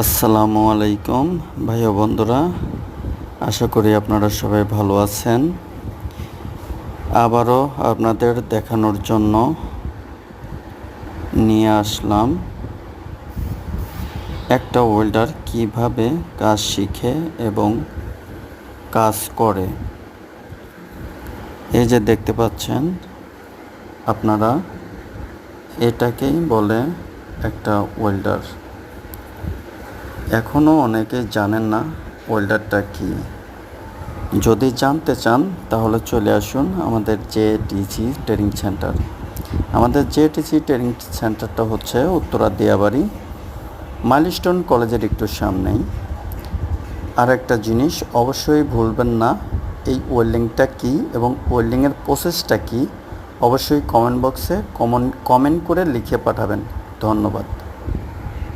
আসসালামু আলাইকুম ভাই ও বন্ধুরা, আশা করি আপনারা সবাই ভালো আছেন। আবারও আপনাদের দেখানোর জন্য নিয়ে আসলাম একটা ওয়েল্ডার কিভাবে কাজ শিখে এবং কাজ করে। এই যে দেখতে পাচ্ছেন আপনারা, এটাকেই বলে একটা ওয়েল্ডার। এখনও অনেকে জানেন না ওয়েল্ডারটা কি। যদি জানতে চান তাহলে চলে আসুন আমাদের জেটিসি ট্রেনিং সেন্টার। আমাদের জেটিসি ট্রেনিং সেন্টারটা হচ্ছে উত্তরা দিয়াবাড়ি, মাইলস্টোন কলেজের একটু সামনেই। আর একটা জিনিস অবশ্যই ভুলবেন না, এই ওয়েল্ডিংটা কি এবং ওয়েল্ডিংয়ের প্রসেসটা কি অবশ্যই কমেন্ট বক্সে কমেন্ট করে লিখে পাঠাবেন। ধন্যবাদ।